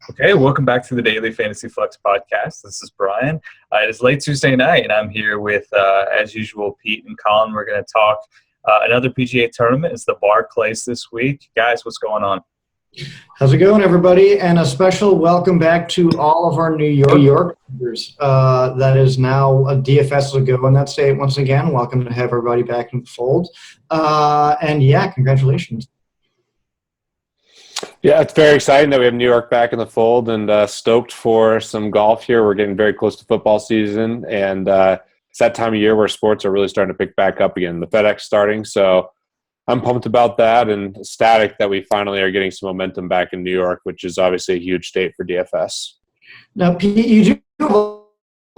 Okay, welcome back to the Daily Fantasy Flex podcast. This is Bryan. It is late Tuesday night, and I'm here with, as usual, Pete and Colin. We're going to talk another PGA tournament. It's the Barclays this week. Guys, what's going on? How's it going, everybody? And a special welcome back to all of our New York members. That is now a DFS will go in that state once again. Welcome to have everybody back in the fold. And yeah, congratulations. Yeah, it's very exciting that we have New York back in the fold and stoked for some golf here. We're getting very close to football season, and it's that time of year where sports are really starting to pick back up again. The FedEx starting, so I'm pumped about that and ecstatic that we finally are getting some momentum back in New York, which is obviously a huge state for DFS. Now, Pete, you do have a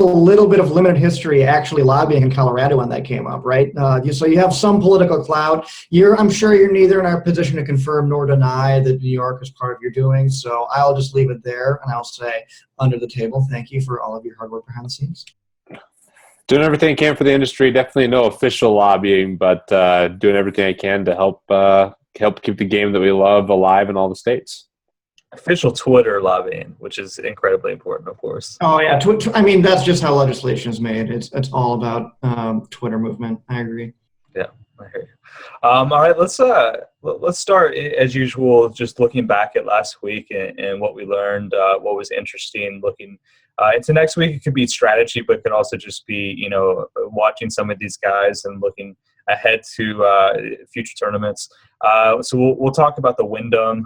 little bit of limited history actually lobbying in Colorado when that came up, right? So you have some political clout. I'm sure you're neither in our position to confirm nor deny that New York is part of your doing, so I'll just leave it there, and I'll say under the table, thank you for all of your hard work behind the scenes. Doing everything I can for the industry. Definitely no official lobbying, but doing everything I can to help keep the game that we love alive in all the states. Official Twitter lobbying, which is incredibly important, of course. Oh yeah, I mean that's just how legislation is made. It's all about Twitter movement. I agree. Yeah, I hear you. All right, let's start as usual, just looking back at last week and what we learned, what was interesting. Looking into next week, it could be strategy, but it could also just be watching some of these guys and looking ahead to future tournaments. So we'll talk about the Wyndham.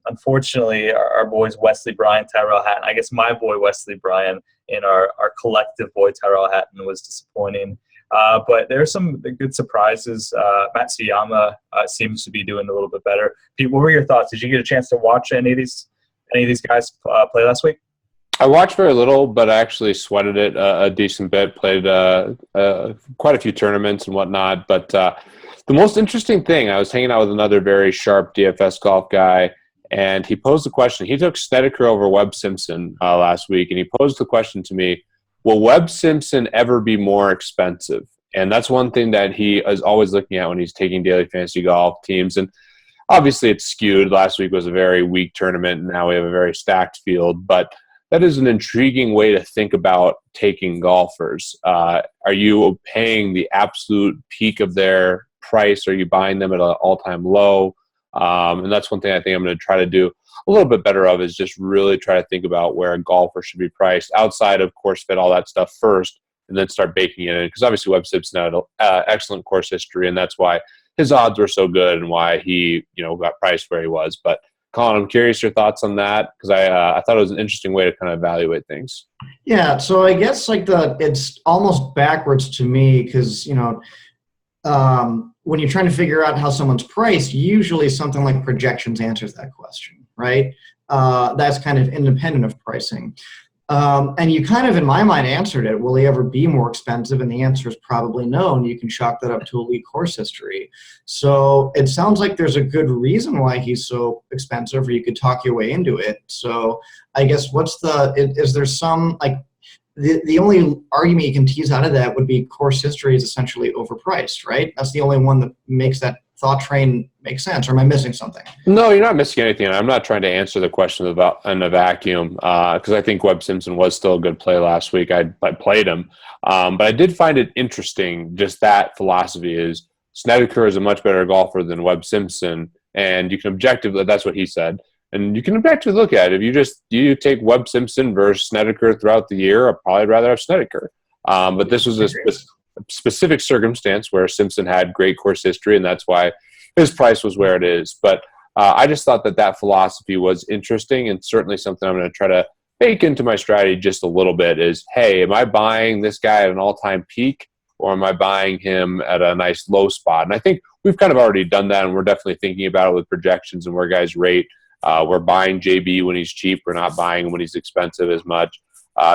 Unfortunately, our boys Wesley Bryan, Tyrell Hatton, I guess my boy Wesley Bryan and our collective boy Tyrell Hatton was disappointing. But there are some good surprises. Matsuyama seems to be doing a little bit better. Pete, what were your thoughts? Did you get a chance to watch any of these guys play last week? I watched very little, but I actually sweated it a decent bit, played quite a few tournaments and whatnot. But the most interesting thing, I was hanging out with another very sharp DFS golf guy, and he posed the question. He took Snedeker over Webb Simpson last week, and he posed the question to me, will Webb Simpson ever be more expensive? And that's one thing that he is always looking at when he's taking daily fantasy golf teams. And obviously it's skewed. Last week was a very weak tournament, and now we have a very stacked field. But that is an intriguing way to think about taking golfers. Are you paying the absolute peak of their price? Are you buying them at an all-time low? And that's one thing I think I'm going to try to do a little bit better of, is just really try to think about where a golfer should be priced outside of course fit, all that stuff first, and then start baking it in. Because obviously Webb Simpson had an excellent course history, and that's why his odds were so good and why he got priced where he was. But Colin, I'm curious your thoughts on that, because I thought it was an interesting way to kind of evaluate things. Yeah, so I guess it's almost backwards to me, because when you're trying to figure out how someone's priced, usually something like projections answers that question, right? That's kind of independent of pricing. And you kind of, in my mind, answered it. Will he ever be more expensive? And the answer is probably no, and you can chalk that up to elite course history. So it sounds like there's a good reason why he's so expensive, or you could talk your way into it. So I guess is there some, the only argument you can tease out of that would be course history is essentially overpriced, right? That's the only one that makes that thought train make sense. Or am I missing something? No, you're not missing anything. I'm not trying to answer the question in a vacuum, because I think Webb Simpson was still a good play last week. I played him. But I did find it interesting, just that philosophy is Snedeker is a much better golfer than Webb Simpson, and you can objectively, that's what he said, and you can objectively look at it. If you take Webb Simpson versus Snedeker throughout the year, I'd probably rather have Snedeker. But this was a specific circumstance where Simpson had great course history, and that's why his price was where it is. But I just thought that philosophy was interesting, and certainly something I'm going to try to bake into my strategy just a little bit is, hey, am I buying this guy at an all-time peak, or am I buying him at a nice low spot? And I think we've kind of already done that, and we're definitely thinking about it with projections and where guys rate. We're buying JB when he's cheap. We're not buying him when he's expensive as much.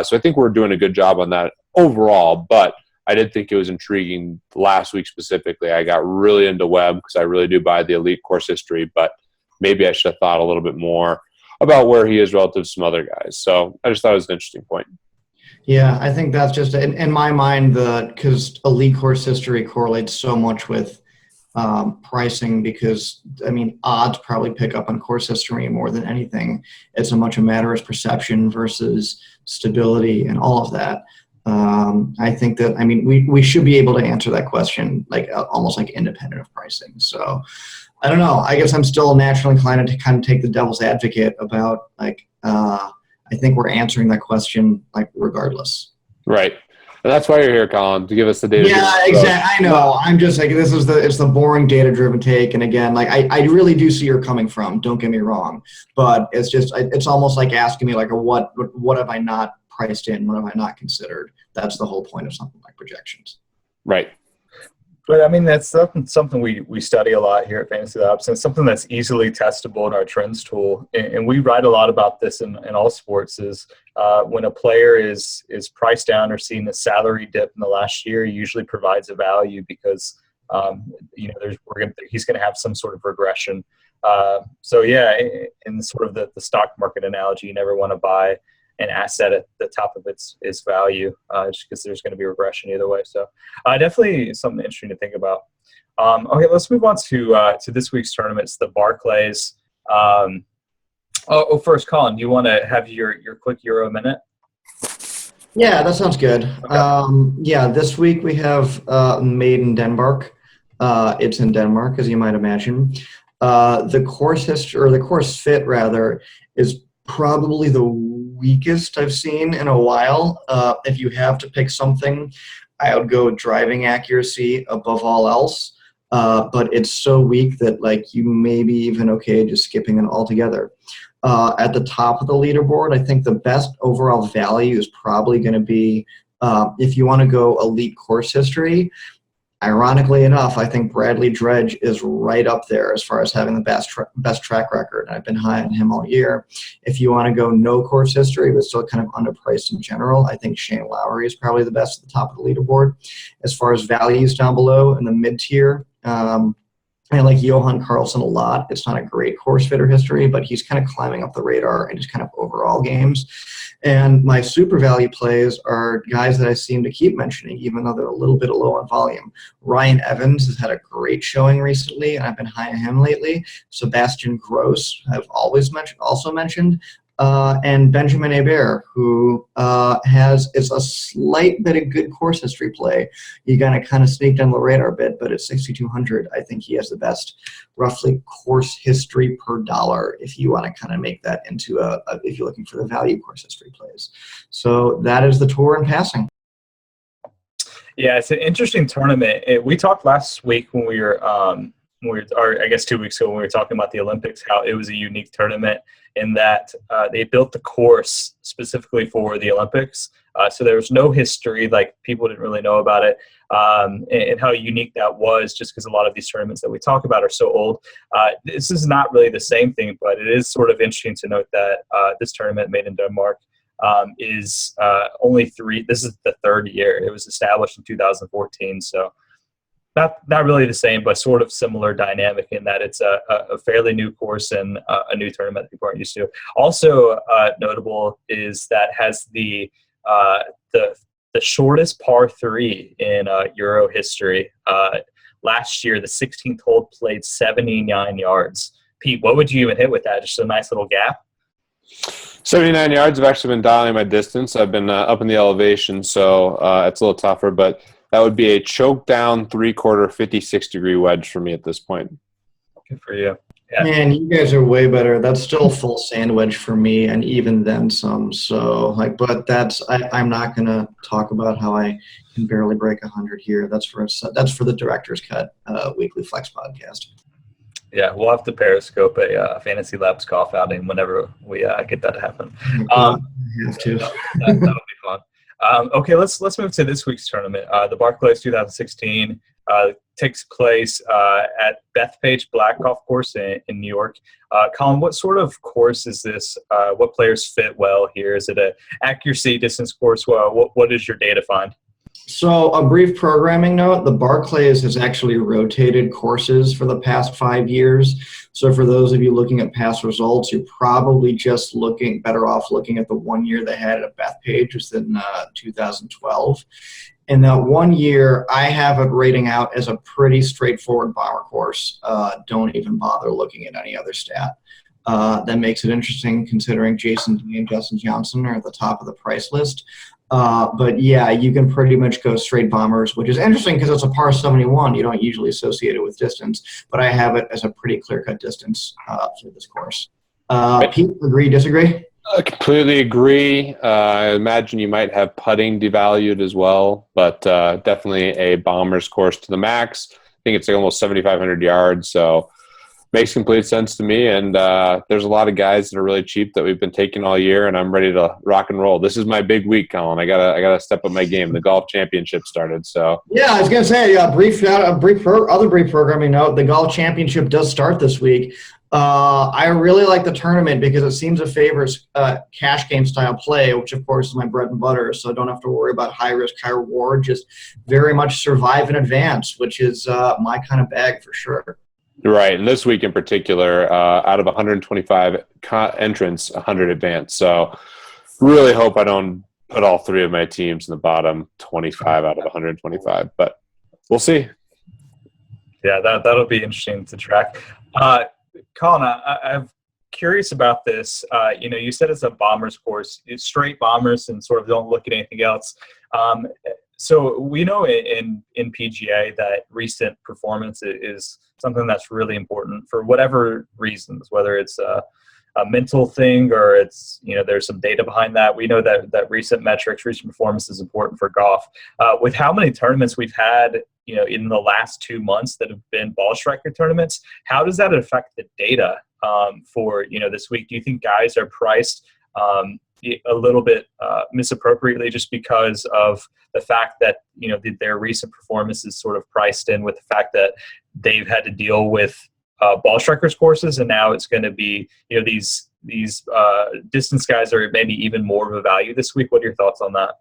So I think we're doing a good job on that overall, but I did think it was intriguing last week specifically. I got really into Webb because I really do buy the elite course history, but maybe I should have thought a little bit more about where he is relative to some other guys. So I just thought it was an interesting point. Yeah, I think that's just, in my mind, because elite course history correlates so much with pricing because, I mean, odds probably pick up on course history more than anything. It's a much a matter of perception versus stability and all of that. I think that, I mean, we should be able to answer that question like almost like independent of pricing. So I don't know. I guess I'm still naturally inclined to kind of take the devil's advocate about like, I think we're answering that question like regardless. Right. And that's why you're here, Colin, to give us the data. Yeah, exactly. I know. I'm just like, it's the boring data-driven take. And again, like I really do see you're coming from. Don't get me wrong, but it's almost like asking me like, what have I not priced in? What have I not considered? That's the whole point of something like projections. Right. But I mean, that's something we study a lot here at FantasyLabs, and something that's easily testable in our trends tool. And we write a lot about this in all sports is when a player is priced down or seeing a salary dip in the last year, he usually provides a value because he's going to have some sort of regression. So yeah, in sort of the stock market analogy, you never want to buy an asset at the top of its value, just because there's going to be regression either way. So definitely something interesting to think about. Okay, let's move on to this week's tournaments, the Barclays. First, Colin, do you want to have your quick Euro minute? Yeah, that sounds good. Okay. This week we have Made in Denmark. It's in Denmark, as you might imagine. The course history, or the course fit rather, is probably the weakest I've seen in a while. If you have to pick something, I would go driving accuracy above all else. But it's so weak that like you may be even okay just skipping it altogether. At the top of the leaderboard, I think the best overall value is probably going to be if you want to go elite course history. Ironically enough, I think Bradley Dredge is right up there as far as having the best track record. I've been high on him all year. If you want to go no course history, but still kind of underpriced in general, I think Shane Lowry is probably the best at the top of the leaderboard. As far as values down below in the mid-tier, I like Johan Carlson a lot. It's not a great course fitter history, but he's kind of climbing up the radar in just kind of overall games. And my super value plays are guys that I seem to keep mentioning, even though they're a little bit low on volume. Ryan Evans has had a great showing recently, and I've been high on him lately. Sebastian Gross, I've also mentioned. And Benjamin Hebert, who is a slight bit of good course history play. You got to kind of sneak down the radar a bit, but at 6,200, I think he has the best roughly course history per dollar if you want to kind of make that into if you're looking for the value course history plays. So that is the tour in passing. Yeah, it's an interesting tournament. We talked last week when we were, or I guess 2 weeks ago when we were talking about the Olympics, how it was a unique tournament in that they built the course specifically for the Olympics. So there was no history, like people didn't really know about it, and how unique that was just because a lot of these tournaments that we talk about are so old. This is not really the same thing, but it is sort of interesting to note that this tournament Made in Denmark is only this is the third year. It was established in 2014, so not really the same, but sort of similar dynamic in that it's a fairly new course and a new tournament that people aren't used to. Also notable is that has the shortest par 3 in Euro history. Last year, the 16th hole played 79 yards. Pete, what would you even hit with that? Just a nice little gap? 79 yards. I've actually been dialing my distance. I've been up in the elevation, so it's a little tougher, but that would be a choke down 3/4 56-degree wedge for me at this point. Good for you. Yeah. Man, you guys are way better. That's still full sand wedge for me, and even then some. So, but I'm not gonna talk about how I can barely break 100 here. That's for the Director's Cut weekly flex podcast. Yeah, we'll have to Periscope a FantasyLabs golf outing whenever we get that to happen. I have to. That'll be fun. Okay, let's move to this week's tournament. The Barclays 2016 takes place at Bethpage Black Golf Course in New York. Colin, what sort of course is this? What players fit well here? Is it an accuracy distance course? Well, what does your data find? So a brief programming note, the Barclays has actually rotated courses for the past 5 years. So for those of you looking at past results, you're probably just better off looking at the 1 year they had at Bethpage, which was in 2012. In that 1 year, I have it rating out as a pretty straightforward bomber course. Don't even bother looking at any other stat. That makes it interesting considering Jason Day and Justin Johnson are at the top of the price list. But yeah, you can pretty much go straight bombers, which is interesting because it's a par 71. You don't usually associate it with distance, but I have it as a pretty clear-cut distance for this course. Pete, agree, disagree? I completely agree. I imagine you might have putting devalued as well, but definitely a bomber's course to the max. I think it's like almost 7,500 yards, so makes complete sense to me. And there's a lot of guys that are really cheap that we've been taking all year, and I'm ready to rock and roll. This is my big week, Colin. I gotta step up my game. The golf championship started, so yeah, I was gonna say other brief programming note. The golf championship does start this week. I really like the tournament because it seems it favors cash game style play, which of course is my bread and butter. So I don't have to worry about high risk, high reward. Just very much survive in advance, which is my kind of bag for sure. right. And this week in particular, out of 125 entrants, 100 advance. So really hope I don't put all three of my teams in the bottom 25 out of 125, but we'll see. Yeah, that'll be interesting to track. Colin, I'm curious about this. You said it's a bombers course. It's straight bombers and sort of don't look at anything else. So we know in PGA that recent performance is something that's really important for whatever reasons, whether it's a mental thing or it's, there's some data behind that. We know that recent metrics, recent performance is important for golf. With how many tournaments we've had, in the last 2 months that have been ball striker tournaments, how does that affect the data for, this week? Do you think guys are priced a little bit misappropriately just because of the fact that, their recent performance is sort of priced in with the fact that they've had to deal with ball strikers courses, and now it's going to be, these distance guys are maybe even more of a value this week? What are your thoughts on that?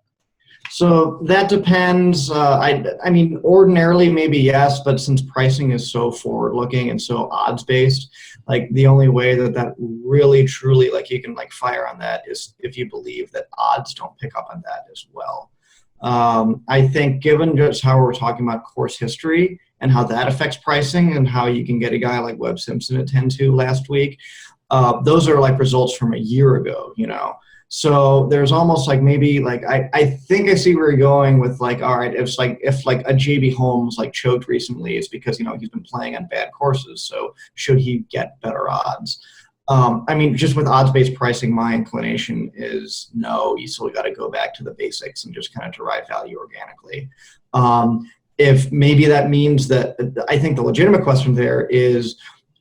So that depends. I mean, ordinarily maybe yes, but since pricing is so forward-looking and so odds-based, like the only way that really truly you can fire on that is if you believe that odds don't pick up on that as well. I think given just how we're talking about course history and how that affects pricing and how you can get a guy like Webb Simpson at 10-2 last week, those are results from a year ago, So there's almost maybe I think I see where you're going with all right, if a JB Holmes choked recently, it's because he's been playing on bad courses. So should he get better odds? I mean, just with odds-based pricing, my inclination is no. You still got to go back to the basics and just kind of derive value organically. If maybe that means that, I think the legitimate question there is,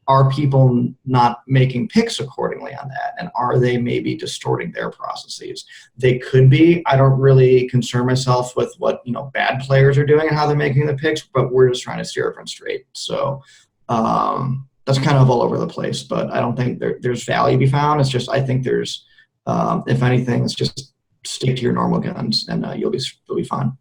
are people not making picks accordingly on that? And are they maybe distorting their processes? They could be. I don't really concern myself with what bad players are doing and how they're making the picks, but we're just trying to steer everyone straight. So that's kind of all over the place, but I don't think there's value to be found. It's just I think there's, if anything, it's just stick to your normal guns and you'll be fine.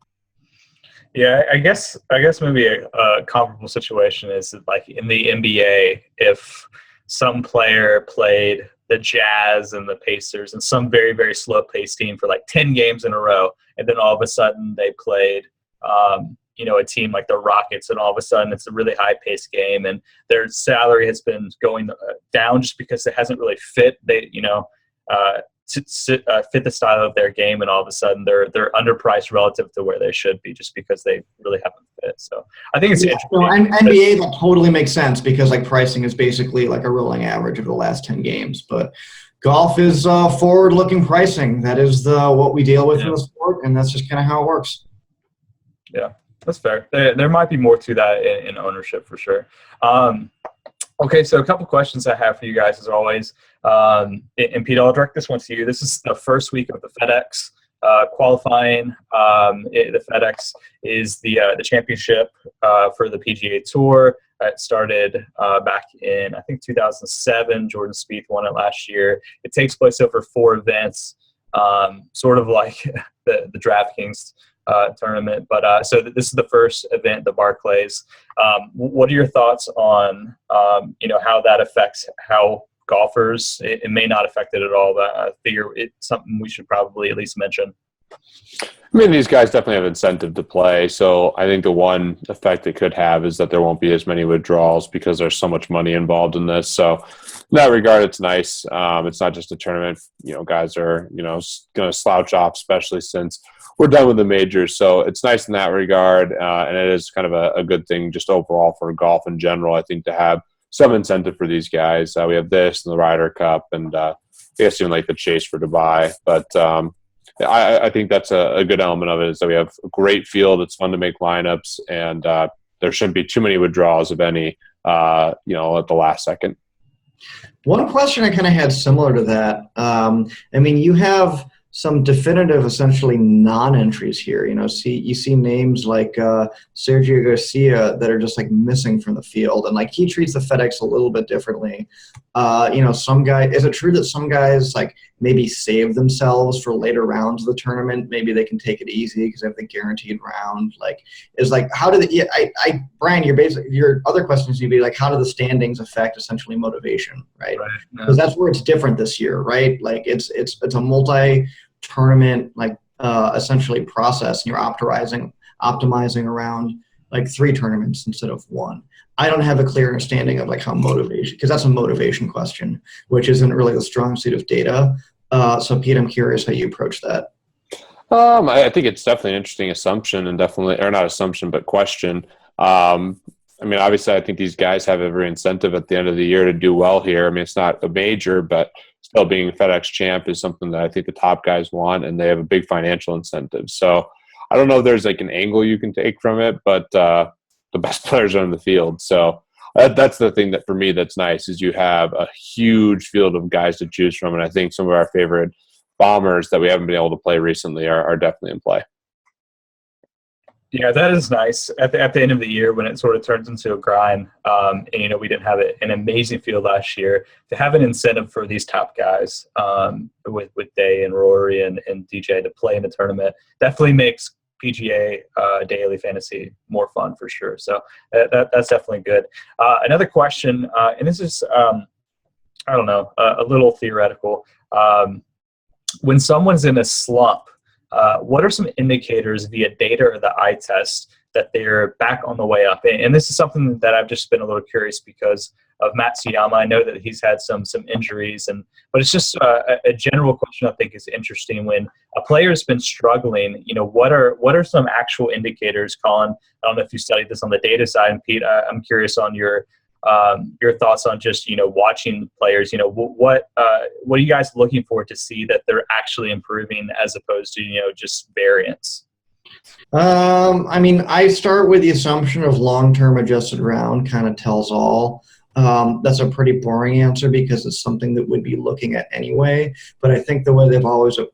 Yeah, I guess maybe a comparable situation is in the NBA, if some player played the Jazz and the Pacers and some very, very slow-paced team for 10 games in a row, and then all of a sudden they played, a team like the Rockets, and all of a sudden it's a really high-paced game, and their salary has been going down just because it hasn't really fit. They, fit the style of their game, and all of a sudden they're underpriced relative to where they should be just because they really haven't fit. So I think it's interesting. So NBA, that totally makes sense because pricing is basically a rolling average of the last 10 games. But golf is forward-looking pricing. That is what we deal with in the sport, and that's just kind of how it works. Yeah, that's fair. There might be more to that in ownership for sure. Okay, so a couple questions I have for you guys as always. And Pete, I'll direct this one to you. This is the first week of the FedEx qualifying. The FedEx is the championship for the PGA Tour. It started back in, I think, 2007. Jordan Spieth won it last year. It takes place over 4 events, sort of like the DraftKings tournament. But so this is the first event, the Barclays. What are your thoughts on, how that affects how golfers, it may not affect it at all, but I figure it's something we should probably at least mention. I mean, these guys definitely have incentive to play. So I think the one effect it could have is that there won't be as many withdrawals because there's so much money involved in this. So in that regard, it's nice. It's not just a tournament. Guys are, going to slouch off, especially since we're done with the majors. So it's nice in that regard. And it is kind of a good thing just overall for golf in general, I think, to have some incentive for these guys. We have this and the Ryder Cup and I guess even like the Chase for Dubai. But I think that's a good element of it is that we have a great field. It's fun to make lineups, and there shouldn't be too many withdrawals, if any, at the last second. One question I kind of had similar to that. You have some definitive, essentially non-entries here. You see names like Sergio Garcia that are just like missing from the field, and like he treats the FedEx a little bit differently. Some guy. Is it true that some guys like maybe save themselves for later rounds of the tournament? Maybe they can take it easy because they have the guaranteed round. How do Brian? Your other questions would be like, how do the standings affect essentially motivation, right? Because that's where it's different this year, right? Like it's a multi-tournament essentially process, and you're optimizing around like 3 tournaments instead of 1. I don't have a clear understanding of like how motivation, because that's a motivation question, which isn't really the strong suit of data. So Pete, I'm curious how you approach that. I think it's definitely an interesting assumption, and definitely, or not assumption, but question. Obviously, I think these guys have every incentive at the end of the year to do well here. I mean, it's not a major, but still being FedEx champ is something that I think the top guys want, and they have a big financial incentive. So I don't know if there's like an angle you can take from it, but the best players are in the field. So that's the thing that for me that's nice is you have a huge field of guys to choose from, and I think some of our favorite bombers that we haven't been able to play recently are definitely in play. Yeah, that is nice. At the end of the year when it sort of turns into a grind, and we didn't have an amazing field last year, to have an incentive for these top guys with Day and Rory and DJ to play in the tournament definitely makes PGA daily fantasy more fun for sure. So that's definitely good. Another question, and this is I don't know, a little theoretical. When someone's in a slump, what are some indicators via data or the eye test that they're back on the way up? And this is something that I've just been a little curious because of Matsuyama. I know that he's had some injuries, but it's just a general question I think is interesting. When a player's been struggling, what are some actual indicators, Colin? I don't know if you studied this on the data side, and Pete, I'm curious on your thoughts on just watching players. What are you guys looking for to see that they're actually improving as opposed to just variance? I start with the assumption of long-term adjusted round kind of tells all. That's a pretty boring answer because it's something that we'd be looking at anyway. But I think the way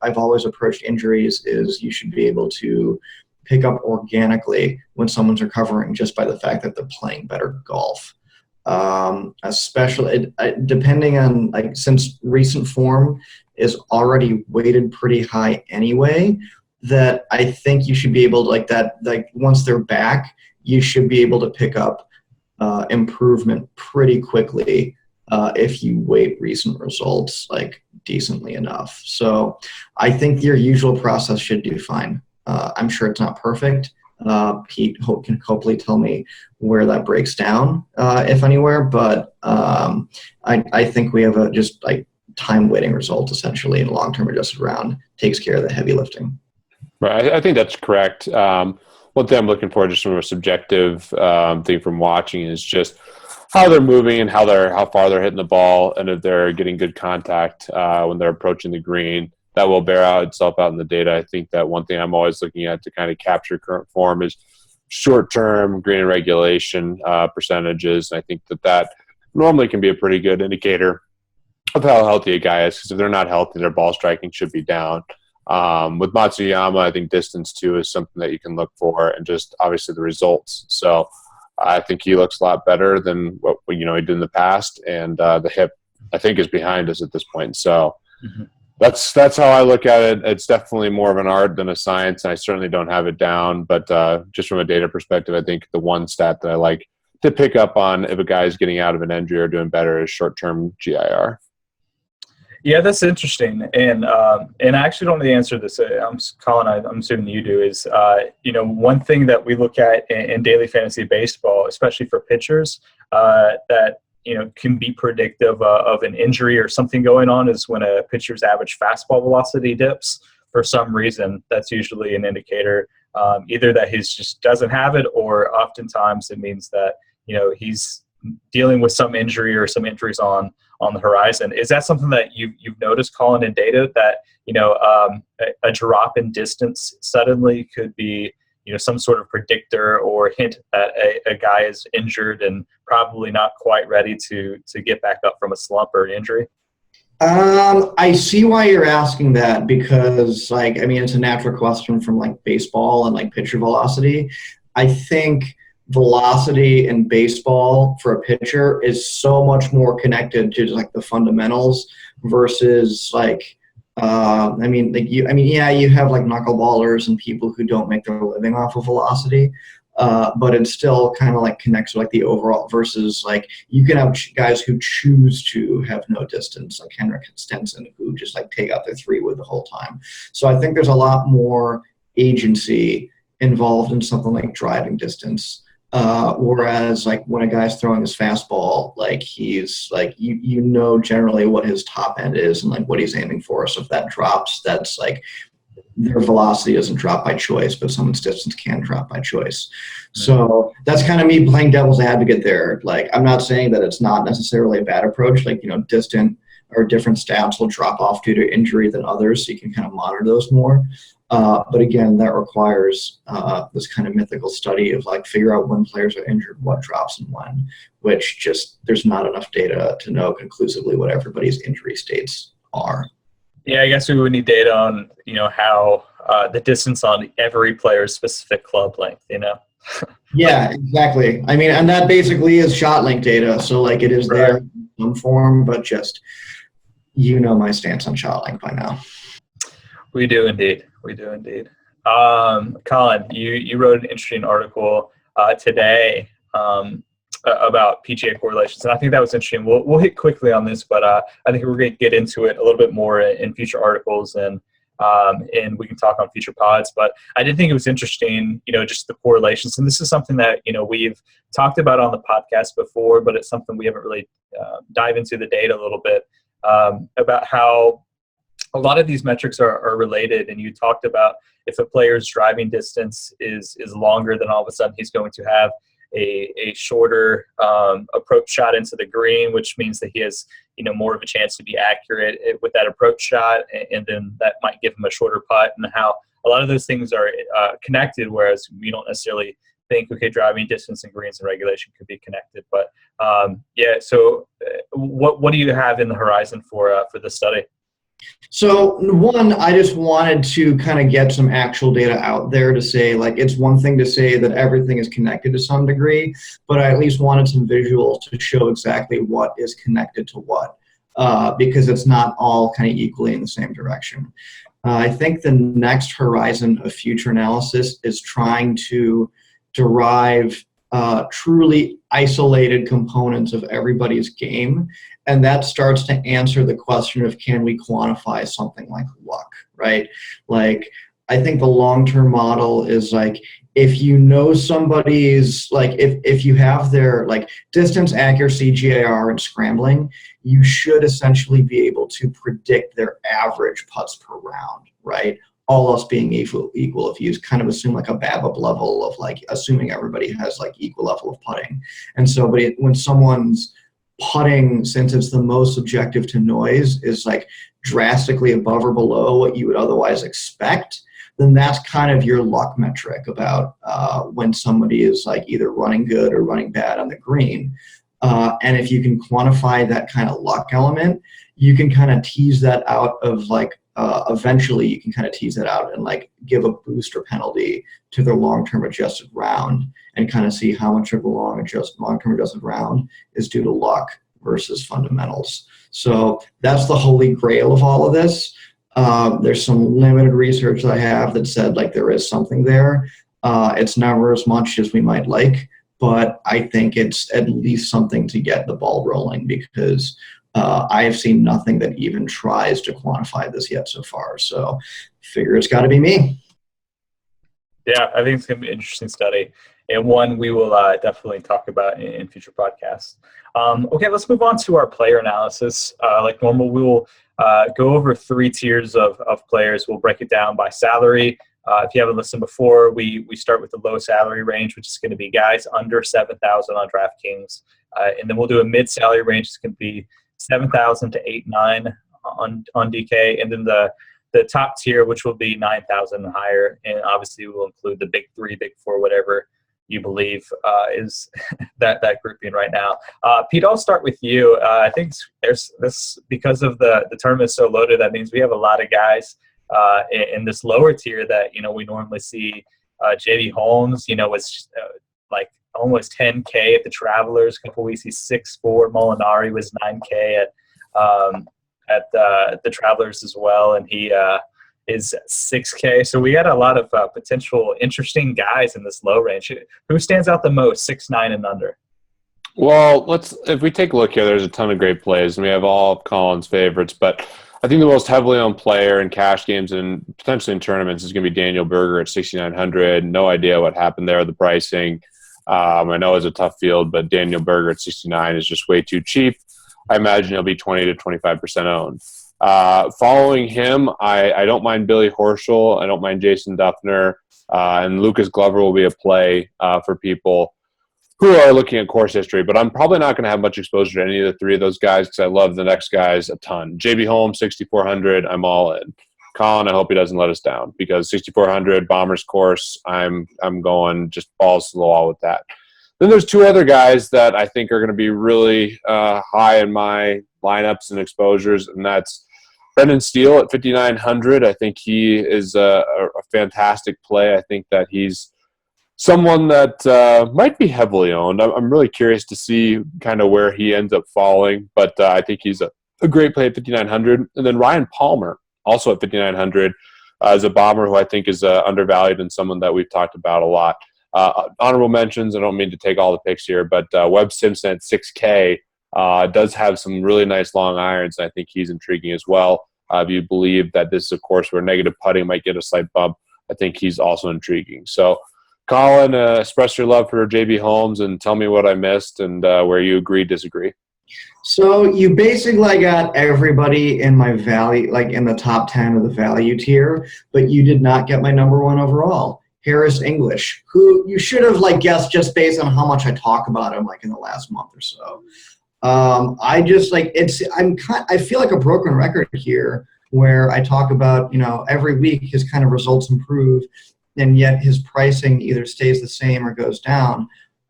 I've always approached injuries is you should be able to pick up organically when someone's recovering just by the fact that they're playing better golf. Especially depending on since recent form is already weighted pretty high anyway, that I think you should be able to once they're back, you should be able to pick up improvement pretty quickly if you weight recent results decently enough. So I think your usual process should do fine. I'm sure it's not perfect. Pete can hopefully tell me where that breaks down, if anywhere, but I think we have just time weighting result essentially in a long-term adjusted round takes care of the heavy lifting. Right, I think that's correct. One thing I'm looking for just from a subjective thing from watching is just how they're moving and how far they're hitting the ball, and if they're getting good contact when they're approaching the green. That will bear itself out in the data. I think that one thing I'm always looking at to kind of capture current form is short-term green and regulation percentages. And I think that normally can be a pretty good indicator of how healthy a guy is, because if they're not healthy, their ball striking should be down. With Matsuyama, I think distance too is something that you can look for, and just obviously the results. So I think he looks a lot better than what he did in the past, and the hip I think is behind us at this point. So. Mm-hmm. That's how I look at it. It's definitely more of an art than a science, and I certainly don't have it down. But just from a data perspective, I think the one stat that I like to pick up on if a guy is getting out of an injury or doing better is short-term GIR. Yeah, that's interesting, and I actually don't know the answer to this. Colin, I'm assuming you do. Is one thing that we look at in daily fantasy baseball, especially for pitchers, that can be predictive of an injury or something going on, is when a pitcher's average fastball velocity dips for some reason. That's usually an indicator, either that he just doesn't have it, or oftentimes it means that he's dealing with some injury or some injuries on the horizon. Is that something that you've noticed, Colin, in data, that a drop in distance suddenly could be some sort of predictor or hint that a guy is injured and probably not quite ready to get back up from a slump or an injury? I see why you're asking that, because it's a natural question from baseball and pitcher velocity. I think velocity in baseball for a pitcher is so much more connected to the fundamentals versus you have knuckleballers and people who don't make their living off of velocity. But it still kind of connects to the overall, versus you can have guys who choose to have no distance, like Henrik Stenson, who just take out their three wood the whole time. So I think there's a lot more agency involved in something like driving distance. Whereas when a guy's throwing his fastball, he's generally what his top end is and what he's aiming for. So if that drops, that's their velocity doesn't drop by choice, but someone's distance can drop by choice. So that's kind of me playing devil's advocate there. I'm not saying that it's not necessarily a bad approach. Distant or different stats will drop off due to injury than others, so you can kind of monitor those more. But again, that requires this kind of mythical study of figure out when players are injured, what drops and when, which just there's not enough data to know conclusively what everybody's injury states are. Yeah, I guess we would need data on how the distance on every player's specific club length. Yeah, exactly. And that basically is shot length data. So it is there in some form, but just my stance on shot length by now. We do indeed. Colin, you wrote an interesting article today about PGA correlations, and I think that was interesting. We'll hit quickly on this, but I think we're going to get into it a little bit more in future articles, and we can talk on future pods. But I did think it was interesting, just the correlations, and this is something that we've talked about on the podcast before, but it's something we haven't really dive into the data a little bit about how a lot of these metrics are related. And you talked about if a player's driving distance is longer, then all of a sudden he's going to have a shorter approach shot into the green, which means that he has more of a chance to be accurate with that approach shot, and then that might give him a shorter putt, and how a lot of those things are connected, whereas we don't necessarily think, okay, driving distance and greens and regulation could be connected. But so what do you have in the horizon for this study? So one, I just wanted to kind of get some actual data out there to say, it's one thing to say that everything is connected to some degree, but I at least wanted some visuals to show exactly what is connected to what, because it's not all kind of equally in the same direction. I think the next horizon of future analysis is trying to derive truly isolated components of everybody's game. And that starts to answer the question of, can we quantify something like luck, right? I think the long-term model is if you know somebody's, if you have their distance, accuracy, GAR, and scrambling, you should essentially be able to predict their average putts per round, right? All else being equal, if you kind of assume a BABIP level of assuming everybody has equal level of putting. And so, but when someone's putting, since it's the most subjective to noise, is drastically above or below what you would otherwise expect, then that's kind of your luck metric about when somebody is either running good or running bad on the green. And if you can quantify that kind of luck element, you can kind of tease that out of eventually you can kind of tease that out and give a boost or penalty to their long-term adjusted round, and kind of see how much of the long-term adjusted round is due to luck versus fundamentals. So that's the holy grail of all of this. There's some limited research that I have that said there is something there. It's never as much as we might like, but I think it's at least something to get the ball rolling, because I have seen nothing that even tries to quantify this yet so far. So figure it's got to be me. Yeah, I think it's going to be an interesting study, and one we will definitely talk about in future podcasts. Okay, let's move on to our player analysis. Like normal, we will go over 3 tiers of players. We'll break it down by salary. If you haven't listened before, we start with the low salary range, which is going to be guys under 7,000 on DraftKings, and then we'll do a mid salary range. It's going to be 7,000 to 8-9 on DK, and then the top tier, which will be 9,000 and higher, and obviously we'll include the big 3, big 4, whatever you believe is that grouping right now. Pete, I'll start with you. I think there's this, because of the tournament is so loaded, that means we have a lot of guys in this lower tier that we normally see. JB Holmes, was like almost 10K at the Travelers a couple weeks. He's 6'4". Molinari was 9K at the Travelers as well, and he is 6K. So we got a lot of potential interesting guys in this low range. Who stands out the most, 6'9" and under? Well, if we take a look here, there's a ton of great plays, and we have all of Colin's favorites, but I think the most heavily owned player in cash games and potentially in tournaments is going to be Daniel Berger at 6,900. No idea what happened there with the pricing. I know it's a tough field, but Daniel Berger at 69 is just way too cheap. I imagine he'll be 20 to 25% owned. Following him, I don't mind Billy Horschel. I don't mind Jason Duffner. And Lucas Glover will be a play for people who are looking at course history. But I'm probably not going to have much exposure to any of the 3 of those guys because I love the next guys a ton. JB Holmes, 6,400, I'm all in. Colin, I hope he doesn't let us down because 6,400, Bombers course, I'm going just balls to the wall with that. Then there's 2 other guys that I think are going to be really high in my lineups and exposures, and that's Brendan Steele at 5,900. I think he is a fantastic play. I think that he's someone that might be heavily owned. I'm really curious to see kind of where he ends up falling, but I think he's a great play at 5,900. And then Ryan Palmer, also at 5,900, is a bomber who I think is undervalued and someone that we've talked about a lot. Honorable mentions, I don't mean to take all the picks here, but Webb Simpson at 6K does have some really nice long irons, and I think he's intriguing as well. If you believe that this is a course where negative putting might get a slight bump, I think he's also intriguing. So, Colin, express your love for JB Holmes and tell me what I missed and where you agree, disagree. So you basically got everybody in my value, like in the top 10 of the value tier, but you did not get my number 1 overall. Harris English, who you should have guessed just based on how much I talk about him in the last month or so. I just I feel like a broken record here where I talk about, every week his kind of results improve and yet his pricing either stays the same or goes down.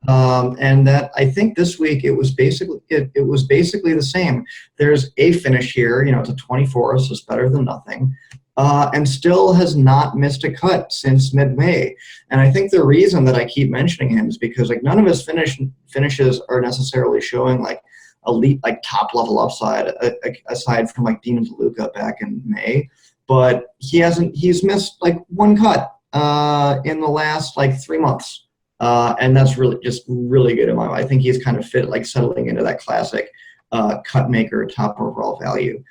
And that I think this week it was basically the same. There's a finish here, it's a 24, so it's better than nothing. And still has not missed a cut since mid-May. And I think the reason that I keep mentioning him is because none of his finishes are necessarily showing elite top-level upside aside from Dean DeLuca back in May. But he's missed 1 cut in the last 3 months. And that's really good in my mind. I think he's kind of fit settling into that classic cut maker top overall value.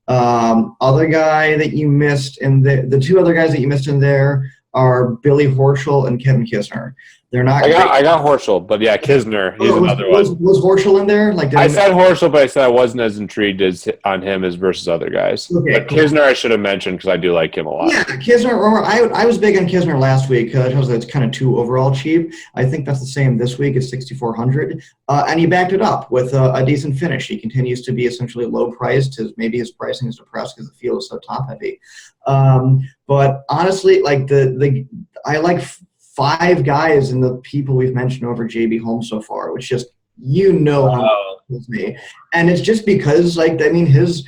Other guy that you missed in the 2 other guys that you missed in there are Billy Horschel and Kevin Kisner. They're not. I got Horschel, but yeah, Kisner. He's another one. Was Horschel in there? I said Horschel, but I said I wasn't as intrigued on him as versus other guys. Okay, but cool. Kisner, I should have mentioned because I do like him a lot. Yeah, Kisner. I was big on Kisner last week because it's kind of too overall cheap. I think that's the same this week at 6,400, and he backed it up with a decent finish. He continues to be essentially low priced. Maybe his pricing is depressed because the field is so top heavy. But honestly, I like 5 guys in the people we've mentioned over JB Holmes so far, which just how it's me. And it's just because his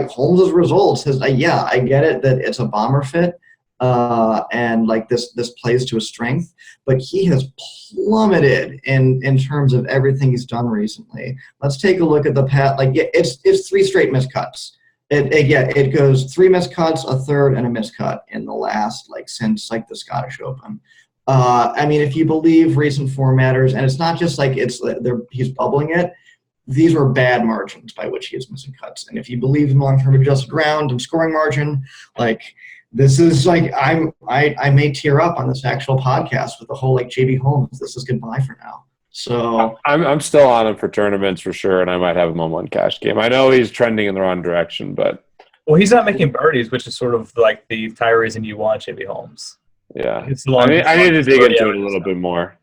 Holmes's results I get it that it's a bomber fit and this plays to his strength, but he has plummeted in terms of everything he's done recently. Let's take a look at the path. It's 3 straight miscuts. It goes 3 miscuts, a third, and a miscut in the last since the Scottish Open. If you believe recent form matters, and it's not just he's bubbling it. these were bad margins by which he is missing cuts. And if you believe in long-term adjusted round and scoring margin, like this is like I may tear up on this actual podcast with the whole like JB Holmes. This is goodbye for now. So I'm still on him for tournaments for sure, and I might have him on one cash game. I know he's trending in the wrong direction, but Well, he's not making birdies, which is sort of like the entire reason you want JB Holmes. yeah, It's the long, I need to dig birdie into it a averages little now. bit more.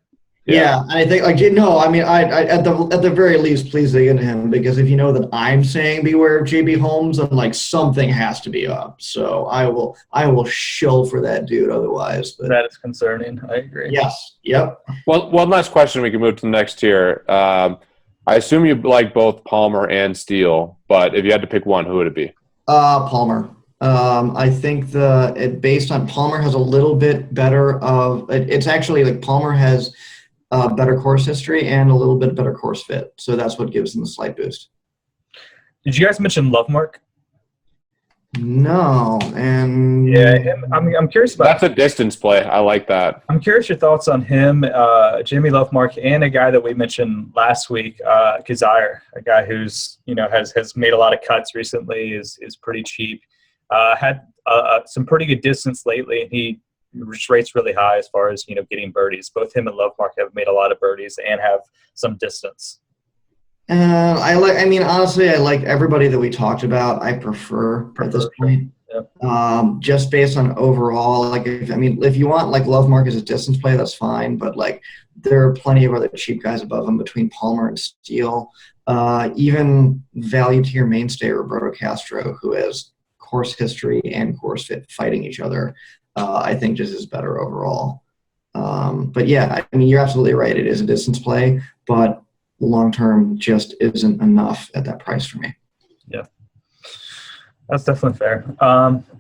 yeah, I think like no, I mean I at the very least please dig into him, because if you know that I'm saying beware of JB Holmes, then like something has to be up. So I will shill for that dude otherwise. But That is concerning. I agree. yes, yep. Well, one last question. We can move to the next tier. I assume you like both Palmer and Steele, but if you had to pick one, who would it be? Palmer. I think based on Palmer has a little bit better of it's actually like Palmer has better course history and a little bit better course fit. So that's what gives them a slight boost. Did you guys mention Lovemark? No, and Yeah, him. I'm curious about. That's a distance play. I like that. I'm curious your thoughts on him, Jamie Lovemark, and a guy that we mentioned last week, Kazire, a guy who's has made a lot of cuts recently, is pretty cheap, had some pretty good distance lately, and he rates really high as far as getting birdies. Both him and Lovemark have made a lot of birdies and have some distance. honestly, I like everybody that we talked about. I prefer at this point. Yeah. Just based on overall, if you want like Lovemark as a distance play, that's fine. But like, there are plenty of other cheap guys above him between Palmer and Steele. Even value tier mainstay Roberto Castro, who has course history and course fit fighting each other, I think just is better overall. But yeah, you're absolutely right. It is a distance play, but long term just isn't enough at that price for me. Yeah. That's definitely fair.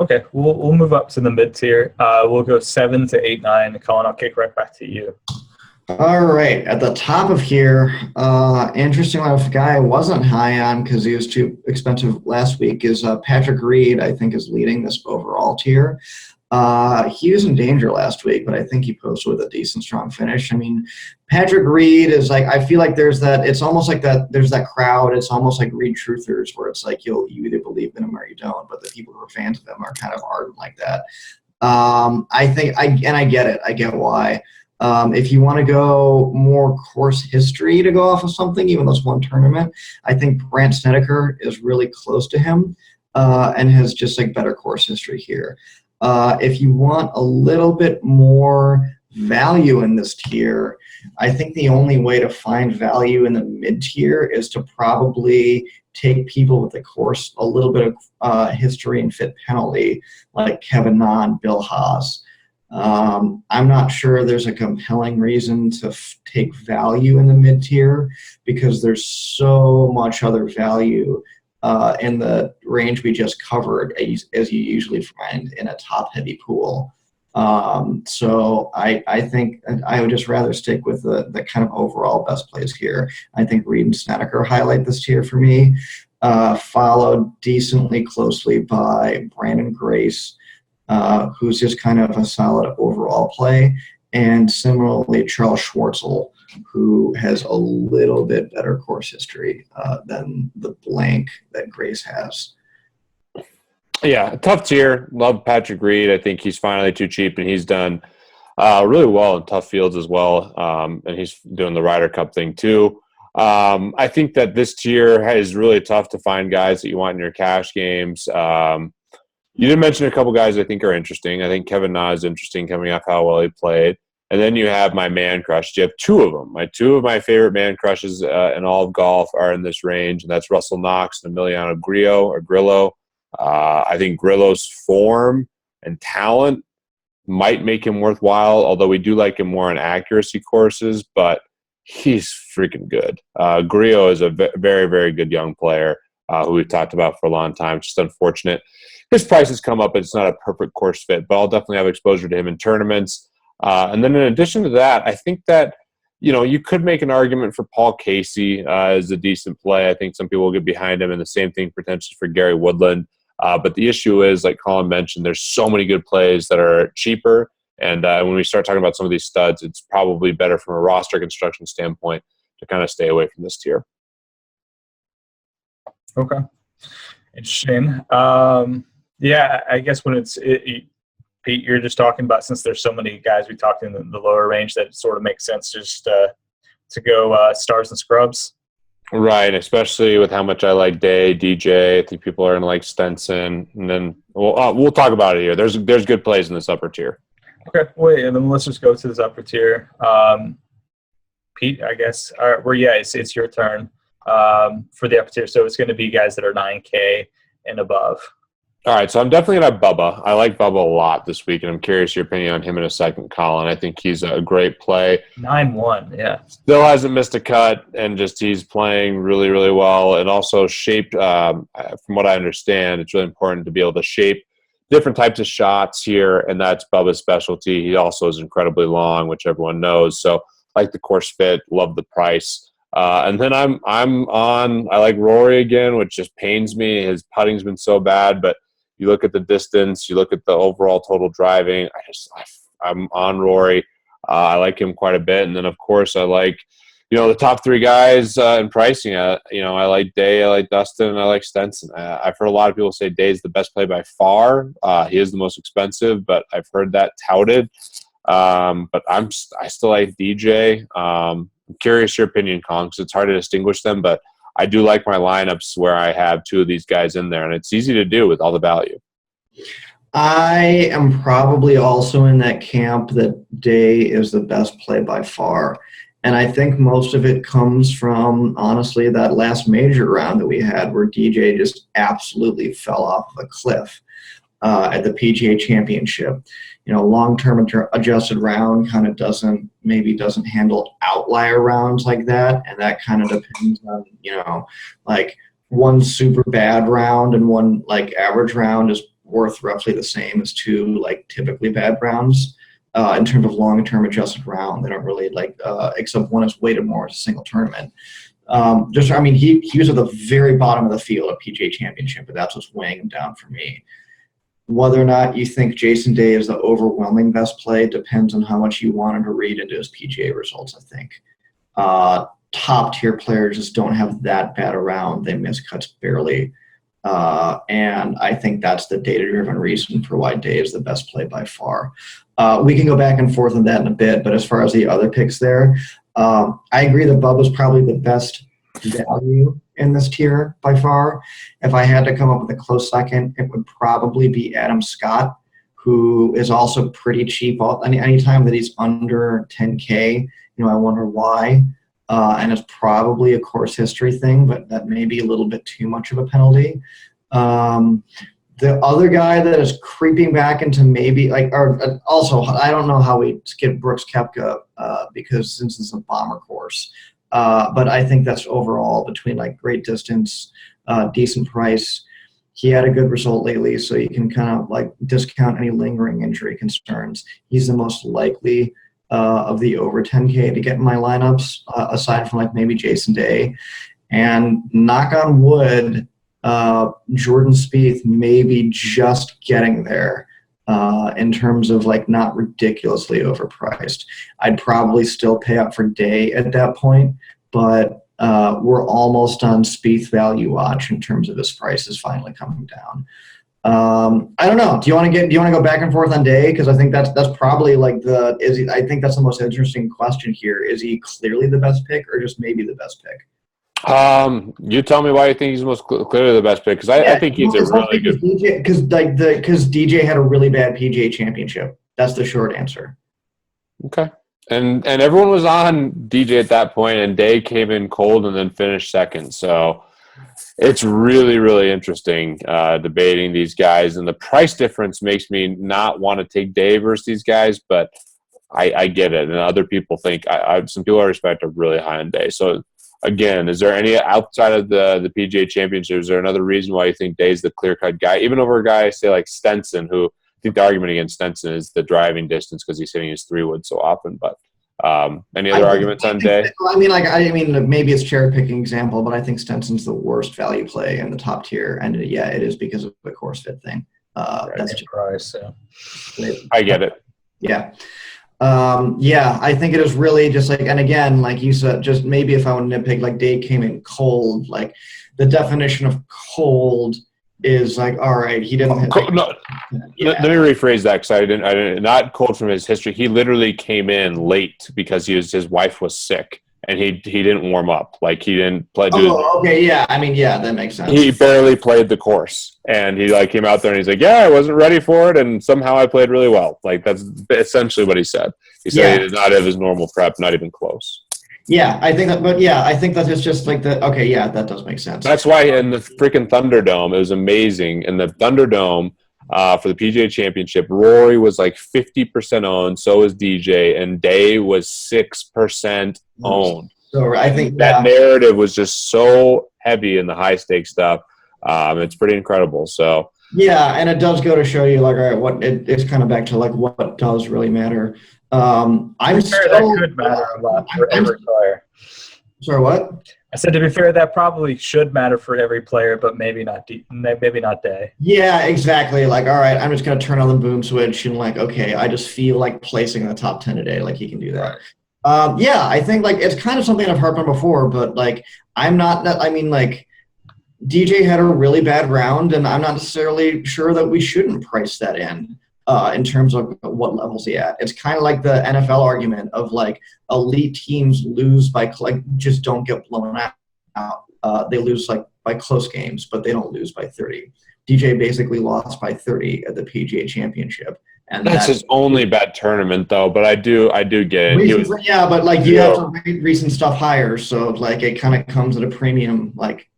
Okay, we'll move up to the mid tier. We'll go 7 to 8, 9. Colin, I'll kick right back to you. All right, at the top of here, interesting one. If a guy I wasn't high on because he was too expensive last week is Patrick Reed. I think is leading this overall tier. He was in danger last week, but I think he posted with a decent, strong finish. Patrick Reed is like, I feel like there's that, it's almost like that, there's that crowd, it's almost like Reed truthers where it's like you either believe in him or you don't, but the people who are fans of him are kind of ardent like that. I get it. I get why. If you want to go more course history to go off of something, even though it's one tournament, I think Brandt Snedeker is really close to him and has just like better course history here. If you want a little bit more value in this tier, I think the only way to find value in the mid-tier is to probably take people with the course, a little bit of history and fit penalty, like Kevin Na and Bill Haas. I'm not sure there's a compelling reason to take value in the mid-tier because there's so much other value in the range we just covered, as you usually find in a top-heavy pool. So I think I would just rather stick with the kind of overall best plays here. I think Reed and Snedeker highlight this tier for me, followed decently closely by Brandon Grace, who's just kind of a solid overall play, and similarly Charles Schwartzel, who has a little bit better course history than the blank that Grace has. Yeah, tough tier. Love Patrick Reed. I think he's finally too cheap, and he's done really well in tough fields as well. And he's doing the Ryder Cup thing too. I think that this tier is really tough to find guys that you want in your cash games. You did mention a couple guys I think are interesting. I think Kevin Na is interesting coming off how well he played. And then you have my man crush. You have two of them. Two of my favorite man crushes in all of golf are in this range, and that's Russell Knox and Emiliano Grillo. I think Grillo's form and talent might make him worthwhile, although we do like him more on accuracy courses, but he's freaking good. Grillo is a very, very good young player who we've talked about for a long time. It's just unfortunate. His price has come up, but it's not a perfect course fit, but I'll definitely have exposure to him in tournaments. And then in addition to that, I think that, you could make an argument for Paul Casey as a decent play. I think some people will get behind him, and the same thing potentially for Gary Woodland. But the issue is, like Colin mentioned, there's so many good plays that are cheaper. And when we start talking about some of these studs, it's probably better from a roster construction standpoint to kind of stay away from this tier. Okay. Interesting. Yeah, I guess when Pete, you're just talking about, since there's so many guys we talked in the lower range, that it sort of makes sense just to go stars and scrubs. Right, especially with how much I like Day, DJ. I think people are going to like Stenson. And then we'll talk about it here. There's good plays in this upper tier. Okay, wait, and then let's just go to this upper tier. Pete, I guess, it's your turn for the upper tier. So it's going to be guys that are 9K and above. All right, so I'm definitely going to have Bubba. I like Bubba a lot this week, and I'm curious your opinion on him in a second, Colin. I think he's a great play. 9-1, yeah. Still hasn't missed a cut, and just he's playing really, really well. And also shaped, from what I understand, it's really important to be able to shape different types of shots here, and that's Bubba's specialty. He also is incredibly long, which everyone knows. So I like the course fit, love the price. And then I like Rory again, which just pains me. His putting's been so bad, but you look at the distance, you look at the overall total driving. I'm on Rory. I like him quite a bit. And then, of course, I like, the top three guys in pricing. I like Day, I like Dustin, and I like Stenson. I've heard a lot of people say Day is the best play by far. He is the most expensive, but I've heard that touted. But I still like DJ. I'm curious your opinion, Colin, because it's hard to distinguish them, but I do like my lineups where I have two of these guys in there, and it's easy to do with all the value. I am probably also in that camp that Day is the best play by far. And I think most of it comes from, honestly, that last major round that we had where DJ just absolutely fell off of a cliff at the PGA Championship. Long-term adjusted round kind of doesn't handle outlier rounds like that. And that kind of depends on, like one super bad round and one like average round is worth roughly the same as two like typically bad rounds. In terms of long-term adjusted round, they don't really except one is weighted more as a single tournament. He was at the very bottom of the field at PGA Championship, but that's what's weighing him down for me. Whether or not you think Jason Day is the overwhelming best play depends on how much you want him to read into his PGA results, I think. Top-tier players just don't have that bad a round. They miss cuts barely. And I think that's the data-driven reason for why Day is the best play by far. We can go back and forth on that in a bit, but as far as the other picks there, I agree that Bubba's probably the best value in this tier by far. If I had to come up with a close second, it would probably be Adam Scott, who is also pretty cheap. Anytime that he's under 10K, I wonder why. And it's probably a course history thing, but that may be a little bit too much of a penalty. The other guy that is creeping back into also, I don't know how we skip Brooks Koepka because since it's a bomber course. But I think that's overall between great distance, decent price. He had a good result lately, so you can kind of discount any lingering injury concerns. He's the most likely of the over 10K to get in my lineups, aside from maybe Jason Day. And knock on wood, Jordan Spieth may be just getting there in terms of not ridiculously overpriced. I'd probably still pay up for Day at that point, but we're almost on Spieth value watch in terms of his prices finally coming down. I don't know. Do you want to go back and forth on Day? Because I think that's probably I think that's the most interesting question here. Is he clearly the best pick or just maybe the best pick? You tell me why you think he's most clearly the best pick, because I think he's a really good. Because DJ had a really bad PGA Championship. That's the short answer. Okay, and everyone was on DJ at that point, and Day came in cold and then finished second. So it's really, really interesting debating these guys, and the price difference makes me not want to take Day versus these guys, but I get it, and other people think some people I respect are really high on Day. So. Again, is there any outside of the PGA Championship? Is there another reason why you think Day's the clear-cut guy, even over a guy say like Stenson, who I think the argument against Stenson is the driving distance because he's hitting his 3-wood so often. But any other arguments on Day? Maybe it's cherry-picking example, but I think Stenson's the worst value play in the top tier, and it is because of the course fit thing. That's just price. Yeah. I get it. Yeah. Yeah, I think it is really just like, and again, like you said, just maybe if I would nitpick, like Day came in cold, like the definition of cold is like, all right, he didn't hit. Like, No, let me rephrase that because I didn't, not quote from his history. He literally came in late because his wife was sick and he didn't warm up. Like he didn't play. Oh, okay, yeah. I mean, yeah, that makes sense. He barely played the course, and he like came out there and he's like, "Yeah, I wasn't ready for it, and somehow I played really well." Like that's essentially what he said. He said he did not have his normal prep, not even close. Yeah, I think that, but yeah, I think that it's just like the okay, yeah, that does make sense. That's why in the freaking Thunderdome, it was amazing. In the Thunderdome for the PGA Championship, Rory was like 50% owned, so was DJ, and Day was 6% owned. So I think that narrative was just so heavy in the high stakes stuff. It's pretty incredible. So yeah, and it does go to show you like, all right, it's kind of back to like what does really matter. I'm sure that could matter a lot for every player. Sorry, what? I said, to be fair, that probably should matter for every player, but maybe not Day. Yeah, exactly. Like, all right, I'm just going to turn on the boom switch and like, okay, I just feel like placing in the top 10 today. Like, he can do that. Right. Yeah, I think like it's kind of something I've harped on before, but like I mean, like DJ had a really bad round, and I'm not necessarily sure that we shouldn't price that in terms of what levels he at. It's kind of like the NFL argument of like elite teams lose by like just don't get blown out. They lose like by close games, but they don't lose by 30. DJ basically lost by 30 at the PGA Championship. And that's his only bad tournament, though. But I do get it. Yeah, but like you have to rate recent stuff higher, so like it kind of comes at a premium, like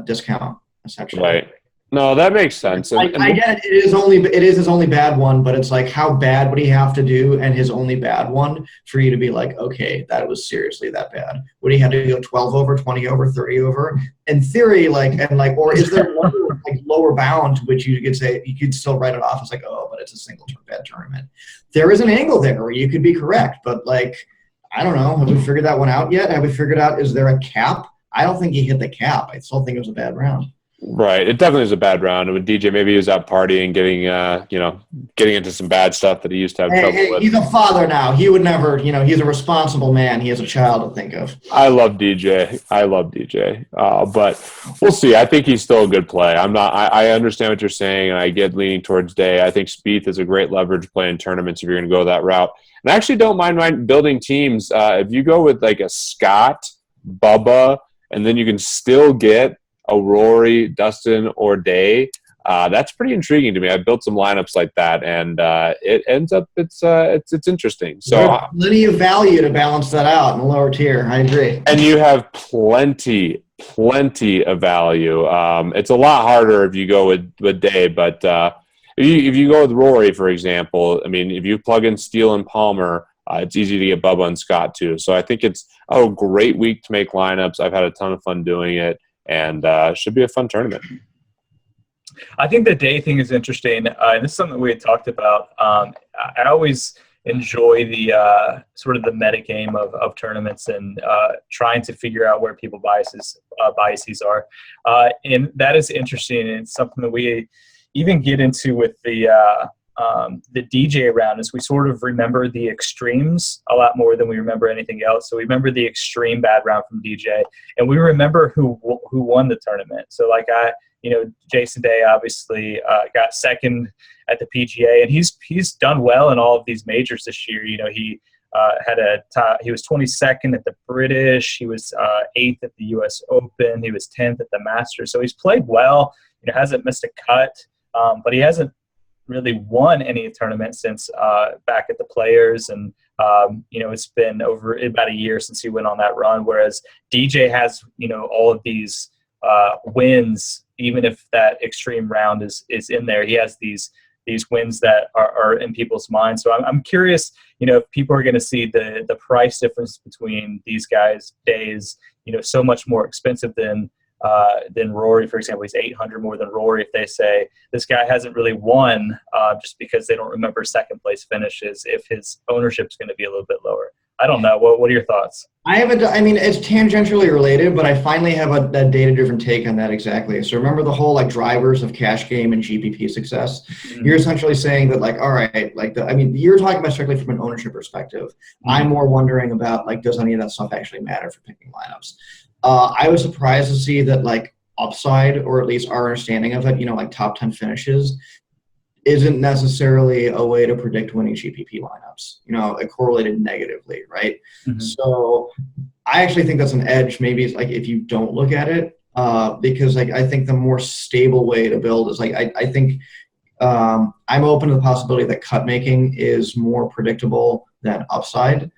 discount essentially. Right. No, that makes sense. I get it. It is his only bad one, but it's like how bad would he have to do and his only bad one for you to be like, okay, that was seriously that bad? Would he have to go 12 over, 20 over, 30 over? In theory, or is there one like lower bound to which you could say you could still write it off as like, oh, but it's a single bad tournament. There is an angle there where you could be correct, but like, I don't know. Have we figured that one out yet? Have we figured out, is there a cap? I don't think he hit the cap. I still think it was a bad round. Right. It definitely was a bad round. And with DJ, maybe he was out partying, getting into some bad stuff that he used to have trouble with. He's a father now. He would never, he's a responsible man. He has a child to think of. I love DJ. But we'll see. I think he's still a good play. I understand what you're saying, and I get leaning towards Day. I think Spieth is a great leverage play in tournaments if you're going to go that route. And I actually don't mind building teams. If you go with like a Scott, Bubba, and then you can still get a Rory, Dustin, or Day. That's pretty intriguing to me. I've built some lineups like that, and it ends up it's interesting. So there's plenty of value to balance that out in the lower tier. I agree. And you have plenty of value. It's a lot harder if you go with Day, but if you go with Rory, for example, I mean, if you plug in Steele and Palmer, it's easy to get Bubba and Scott too. So I think it's a great week to make lineups. I've had a ton of fun doing it. And should be a fun tournament. I think the Day thing is interesting. And this is something we had talked about. I always enjoy the sort of the meta game of tournaments and trying to figure out where people biases are. And that is interesting. And it's something that we even get into with the DJ round, is we sort of remember the extremes a lot more than we remember anything else. So we remember the extreme bad round from DJ, and we remember who won the tournament. So like Jason Day obviously got second at the PGA, and he's done well in all of these majors this year. He he was 22nd at the British, he was 8th at the US Open, he was 10th at the Masters. So he's played well, hasn't missed a cut, but he hasn't really won any tournament since back at the Players, and it's been over about a year since he went on that run, whereas DJ has all of these wins. Even if that extreme round is in there, he has these wins that are in people's minds. So I'm curious, if people are going to see the price difference between these guys. Days, so much more expensive than Rory, for example. He's $800 more than Rory. If they say this guy hasn't really won just because they don't remember second place finishes, if his ownership is going to be a little bit lower. I don't know. What are your thoughts? I mean, it's tangentially related, but I finally have a data-driven take on that exactly. So remember the whole like drivers of cash game and GPP success? Mm-hmm. You're essentially saying that like, all right, like I mean, you're talking about strictly from an ownership perspective. Mm-hmm. I'm more wondering about like, does any of that stuff actually matter for picking lineups? I was surprised to see that like upside, or at least our understanding of it, like top 10 finishes, isn't necessarily a way to predict winning GPP lineups. It correlated negatively, right? Mm-hmm. So I actually think that's an edge. Maybe it's like if you don't look at it, because like I think the more stable way to build is like I think I'm open to the possibility that cut making is more predictable than upside.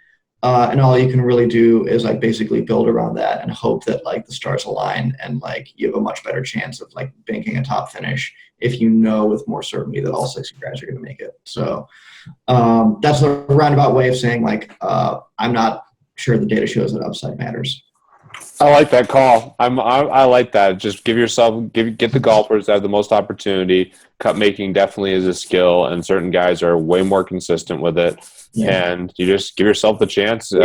And all you can really do is like basically build around that and hope that like the stars align and like you have a much better chance of like banking a top finish if you know with more certainty that all 6 guys are going to make it. So that's the roundabout way of saying like I'm not sure the data shows that upside matters. I like that call. I like that. Just get the golfers that have the most opportunity. Cut making definitely is a skill, and certain guys are way more consistent with it. Yeah. And you just give yourself the chance to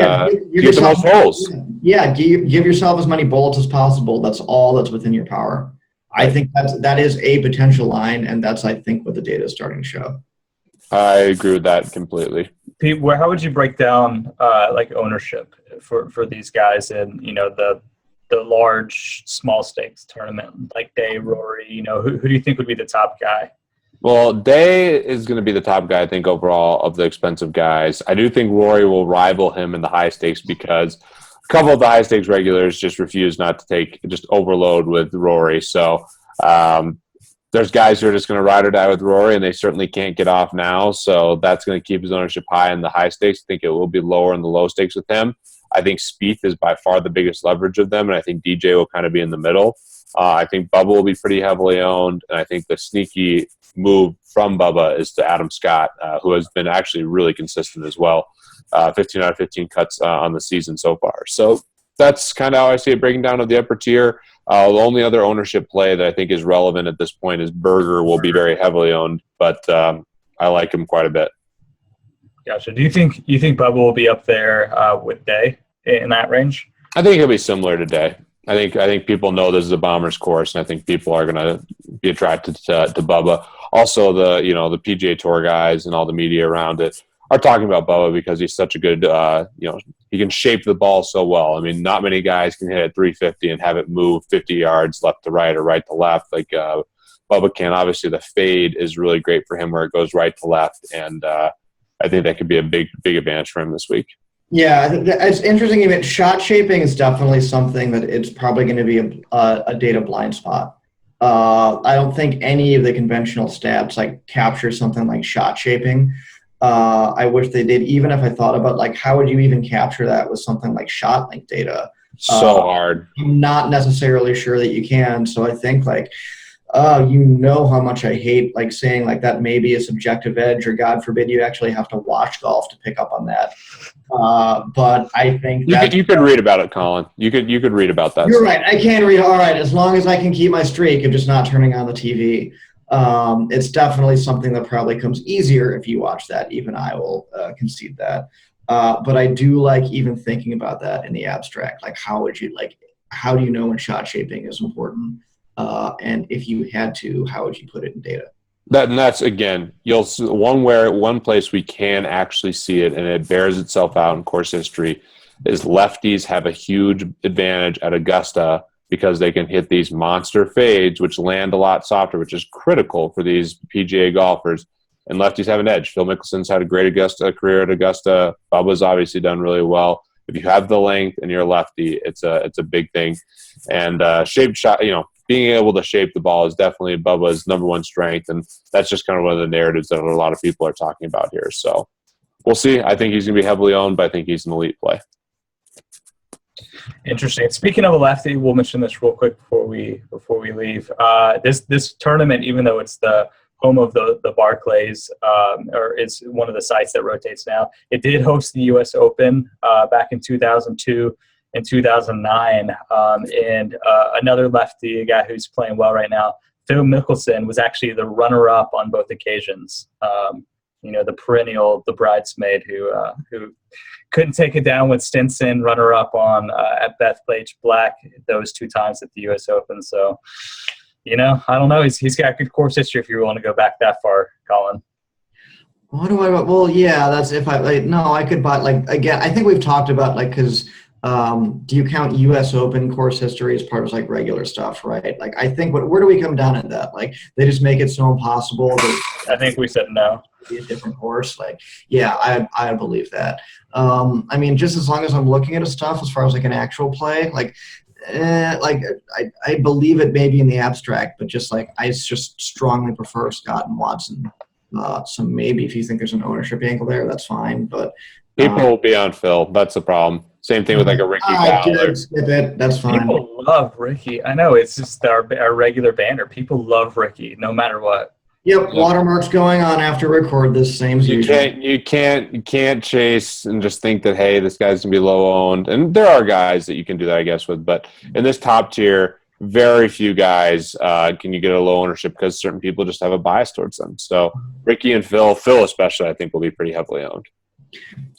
get the most holes. Yeah, give yourself as many bullets as possible. That's all that's within your power. I think that is a potential line, and that's I think what the data is starting to show. I agree with that completely. Pete, how would you break down like ownership for these guys in the large small stakes tournament like Day, Rory? Who do you think would be the top guy? Well, Day is going to be the top guy, I think, overall of the expensive guys. I do think Rory will rival him in the high stakes because a couple of the high stakes regulars just refuse not to just overload with Rory. So there's guys who are just going to ride or die with Rory, and they certainly can't get off now. So that's going to keep his ownership high in the high stakes. I think it will be lower in the low stakes with him. I think Spieth is by far the biggest leverage of them, and I think DJ will kind of be in the middle. I think Bubba will be pretty heavily owned, and I think the sneaky move from Bubba is to Adam Scott, who has been actually really consistent as well. 15 out of 15 cuts on the season so far. So that's kind of how I see it breaking down of the upper tier. The only other ownership play that I think is relevant at this point is Berger will be very heavily owned, but I like him quite a bit. Gotcha. Do you think Bubba will be up there with Day in that range? I think he'll be similar to Day. I think people know this is a bomber's course, and I think people are going to be attracted to Bubba. Also, the PGA Tour guys and all the media around it are talking about Bubba because he's such a good, he can shape the ball so well. I mean, not many guys can hit at 350 and have it move 50 yards left to right or right to left like Bubba can. Obviously, the fade is really great for him where it goes right to left, and I think that could be a big advantage for him this week. Yeah, it's interesting. Even shot shaping is definitely something that it's probably going to be a data blind spot. I don't think any of the conventional stats like capture something like shot shaping. I wish they did. Even if I thought about like how would you even capture that with something like shot link data? So hard. I'm not necessarily sure that you can. So I think like how much I hate like saying like that may be a subjective edge, or God forbid you actually have to watch golf to pick up on that. But I think you could read about it, Colin. You could read about that. You're right. I can read. All right, as long as I can keep my streak of just not turning on the TV. It's definitely something that probably comes easier if you watch that. Even I will concede that. But I do like even thinking about that in the abstract. Like how do you know when shot shaping is important? And if you had to, how would you put it in data? That's again, you'll see one place we can actually see it, and it bears itself out in course history, is lefties have a huge advantage at Augusta because they can hit these monster fades, which land a lot softer, which is critical for these PGA golfers. And lefties have an edge. Phil Mickelson's had a great career at Augusta. Bubba's obviously done really well. If you have the length and you're a lefty, it's a big thing. And shaped shot, being able to shape the ball is definitely Bubba's number one strength, and that's just kind of one of the narratives that a lot of people are talking about here. So we'll see. I think he's going to be heavily owned, but I think he's an elite play. Interesting. Speaking of a lefty, we'll mention this real quick before we leave. This tournament, even though it's the home of the Barclays, or is one of the sites that rotates now, it did host the U.S. Open back in 2002. In 2009, and another lefty, a guy who's playing well right now, Phil Mickelson, was actually the runner-up on both occasions. the perennial, the bridesmaid who couldn't take it down with Stinson, runner-up on at Bethpage Black those 2 times at the U.S. Open. So, I don't know. He's got good course history if you want to go back that far, Colin. What do I? Well, yeah, that's if I could buy again. I think we've talked about because do you count U.S. Open course history as part of regular stuff, right? I think where do we come down at that? They just make it so impossible. I think we said no. Be a different course. Yeah, I believe that. I mean, just as long as I'm looking at stuff as far as an actual play, I believe it maybe in the abstract, but I just strongly prefer Scott and Watson. So maybe if you think there's an ownership angle there, that's fine. But people will be on Phil. That's the problem. Same thing with a Ricky Fowler. That's fine. People love Ricky. I know it's just our regular banner. People love Ricky, no matter what. Yep, watermarks going on after record this same as usual. You can't chase and just think that, hey, this guy's gonna be low owned. And there are guys that you can do that, I guess, with, but in this top tier, very few guys can you get a low ownership because certain people just have a bias towards them. So Ricky and Phil especially, I think will be pretty heavily owned.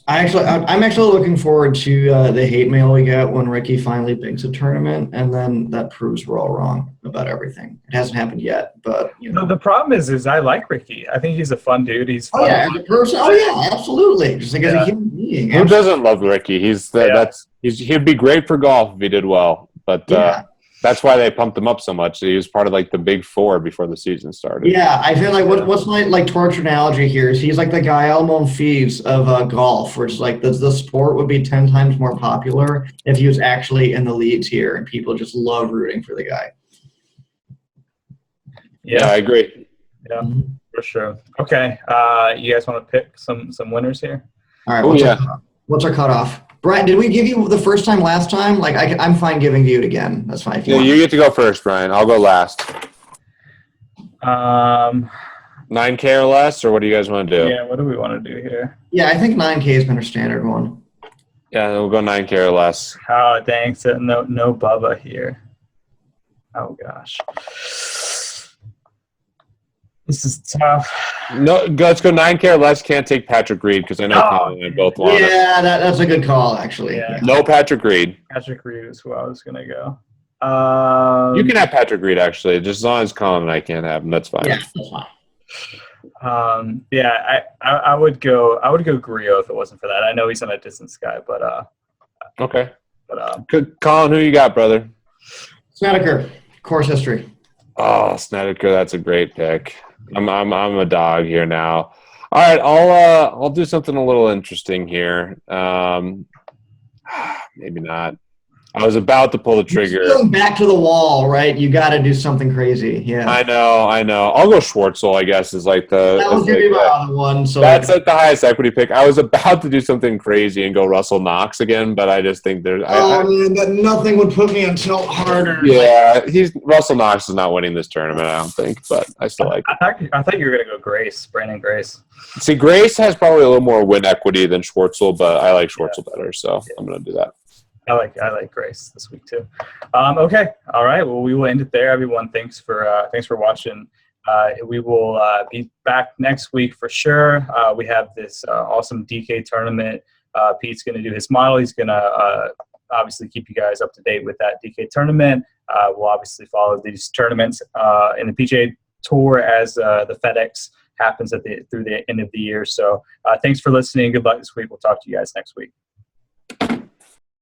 I'm actually looking forward to the hate mail we get when Ricky finally bigs a tournament, and then that proves we're all wrong about everything. It hasn't happened yet, but the problem is I like Ricky. I think he's a fun dude. He's fun. Oh yeah, as a person. Oh yeah, absolutely. Just as a human being. Who doesn't love Ricky? He'd be great for golf if he did well, but. That's why they pumped him up so much. He was part of the big 4 before the season started. Yeah, I feel what's my torch analogy here is he's the Gael Monfils of golf, where it's the sport would be 10 times more popular if he was actually in the leads here, and people just love rooting for the guy. Yeah, I agree. Yeah, for sure. Okay, you guys want to pick some winners here? All right. What's our cutoff? Brian, did we give you the first time last time? I'm fine giving you it again. That's fine. You get to go first, Brian. I'll go last. 9K or less, or what do you guys want to do? Yeah, what do we want to do here? Yeah, I think 9K has been our standard one. Yeah, then we'll go 9K or less. Oh, dang. So no Bubba here. Oh, gosh. This is tough. No, let's go 9K or less. Can't take Patrick Reed because I know Colin and I both want it. Yeah, that's a good call, actually. Yeah. No Patrick Reed. Patrick Reed is who I was going to go. You can have Patrick Reed, actually. Just as long as Colin and I can't have him, that's fine. Yeah, that's fine. I would go Grillo if it wasn't for that. I know he's on a distance guy, but okay. But Colin, who you got, brother? Snedeker, course history. Oh, Snedeker, that's a great pick. I'm a dog here now. All right, I'll do something a little interesting here. Maybe not. I was about to pull the trigger. You're going back to the wall, right? You got to do something crazy. Yeah. I know. I'll go Schwartzel, I guess, is the. That was going to be my other one. So that's the highest equity pick. I was about to do something crazy and go Russell Knox again, but I just think there's. Man, but nothing would put me on tilt harder. Yeah, Russell Knox is not winning this tournament, I don't think, but I still like it. I thought you were going to go Brandon Grace. See, Grace has probably a little more win equity than Schwartzel, but I like Schwartzel better, so I'm going to do that. I like Grace this week too. Okay, all right. Well, we will end it there. Everyone, thanks for watching. We will be back next week for sure. We have this awesome DK tournament. Pete's going to do his model. He's going to obviously keep you guys up to date with that DK tournament. We'll obviously follow these tournaments in the PGA Tour as the FedEx happens through the end of the year. So thanks for listening. Good luck this week. We'll talk to you guys next week.